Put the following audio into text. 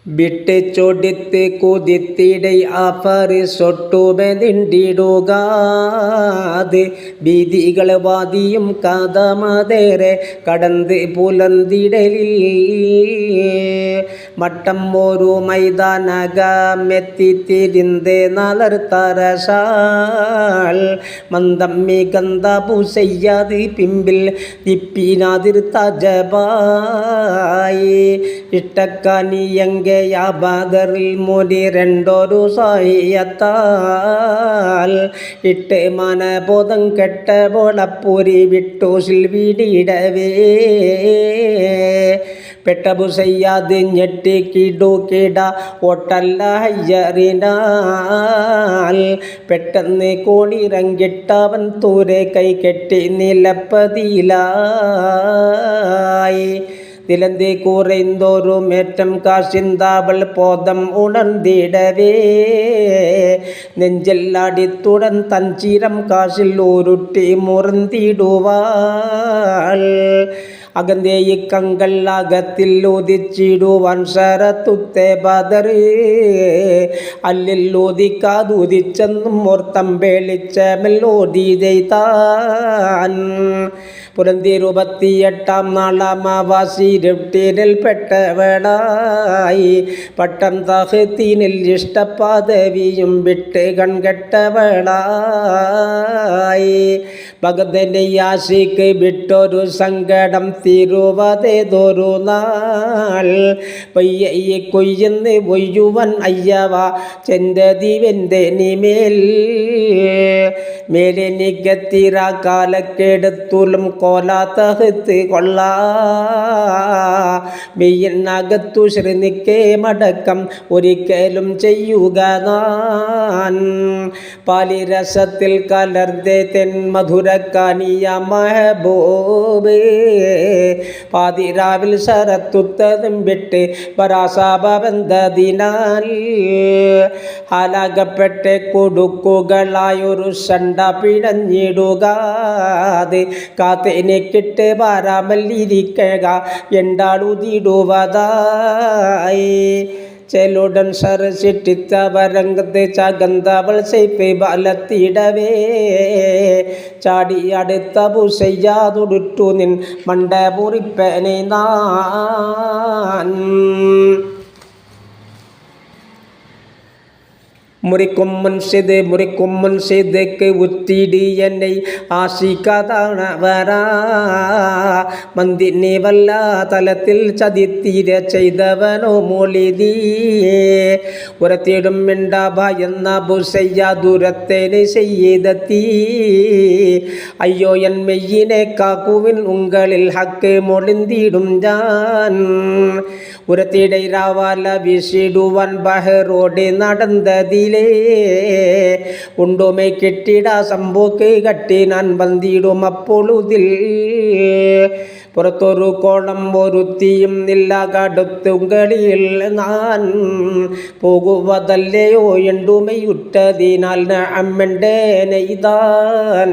വിട്ട് ചൊടിത്ത് കുതിത്തിടൈ ആഫറി സൊട്ടുമെതിണ്ടിടുകാത് ഭീതികൾ വാദിയും കഥമതേറെ കടന്ന് പുലന്തിടലിൽ മട്ടം ഒരു മൈതാനകമെത്തിത്തിരിന്ത് നലർത്തരശാൾ മന്ദം മികന്ത പൂസയ്യാത് പിമ്പിൽ തിപ്പിനാതിർ തജബായി ഇഷ്ടക്കാനിയങ്ക യാബാദറിൽ മുടി രണ്ടൊരു സായത്താൽ ഇട്ട് മനബോധം കെട്ട പോളപ്പൂരി വിട്ടോസിൽ വീടിടവേ പെട്ടബു സയ്യാദ് ഞെട്ടി കിടു കിട ഒട്ടല്ല ഹയ്യറിനാൽ പെട്ടെന്ന് കോണിറങ്ങിട്ടവൻ തൂരെ കൈ കെട്ടി നിലപ്പതിയിലായി തിലന്തി കുറൈന്തോറും ഏറ്റം കാശിന്താവൾ പോതം ഉണർന്നിടവേ നെഞ്ചെല്ലാടിത്തുടൻ തഞ്ചീരം കാശിൽ ഉരുട്ടി മുറന്തിടുവാൾ അകന്തേയി കങ്കൾ അകത്തിൽ ഉദിച്ചിടുവാൻ ശരത്തുത്തെ ബദറ് അല്ലിൽ ഉദിക്കാതുദിച്ചെന്നും ഓർത്തം വെളിച്ച മെല്ലോതി ചെയ്താൻ പുരന്തിരുപത്തിയെട്ടാം നാളാമാവാസിരുട്ടിനിൽ പെട്ടവളായി പട്ടം തഹ്തീനിൽ ഇഷ്ടപദവിയും വിട്ട് കൺകെട്ടവളായി ഭഗതനെ ആശിക്ക് വിട്ടൊരു സങ്കടം തിരുവതേതൊരു നാൾ പയ്യെ കൊയ്യെന്ന് പൊയ്യുവൻ അയ്യവ ചെന്തതിവെൻ്റെ നിമേൽ മേലെ നികത്തിര കാലക്കെടുത്തുലും കോലാത്തഹത്ത് കൊള്ളാ മെയ്യനകത്തു ശ്രനിക്കേ മടക്കം ഒരിക്കലും ചെയ്യുക നാൻ പാലിരസത്തിൽ കലർന്നേ തെൻ മധുരക്കാനിയ മഹബൂബ് പാതിരാവിൽ ശരത്തുത്തതും വിട്ട് പരാസാപബന്ധതിനാൽ ഹാലാകപ്പെട്ട കൊടുക്കുകളായൊരു ഷണ്ട പിഴഞ്ഞിടുകാതെ കാത്തേനെ കിട്ട് പാരാമല്ലിരിക്കുക എണ്ടാളുതിടുവതായി ചെലുടൻ സരസിട്ടിത്തവരംഗത്ത് ചകന്തവൾ സൈപ്പ് ബലത്തിടവേ ചാടി അടുത്ത പൂസയ്യാതുടുത്തു നിൻ മണ്ട മുറിപ്പനെ നാൻ മുറിക്കും മുൻഷിദ് ഉത്തിടി എന്നെ ആശിക്കാതാണവരാ മന്ദിനെ വല്ല തലത്തിൽ ചതിത്തീര ചെയ്തവനോ മൊളിതീ ഉരത്തിടും മിണ്ട ഭയന്ന ബുസയ്യ ദൂരത്തേനെ ചെയ്തെത്തി അയ്യോ എൻ മെയ്യിനെ കാക്കുവിൻ ഉങ്കളിൽ ഹക്ക് മൊളിന്തിടും ഞാൻ ഉരത്തിടை രാവാല വീശിടുവാൻ ബഹറോടെ നടന്നതിലേ ഉണ്ടുമേ കെട്ടിട സംഭോക്ക് കട്ടി ഞാൻ വന്നിടും അപ്പൊഴുതിൽ പുറത്തൊരു കോണം ഒരുത്തിയും ഇല്ല കടുത്തുങ്കളിൽ ഞാൻ പോകുവതല്ലയോ എണ്ടുമയുറ്റതിനാൽ അമ്മൻ്റെ നെയ്താൻ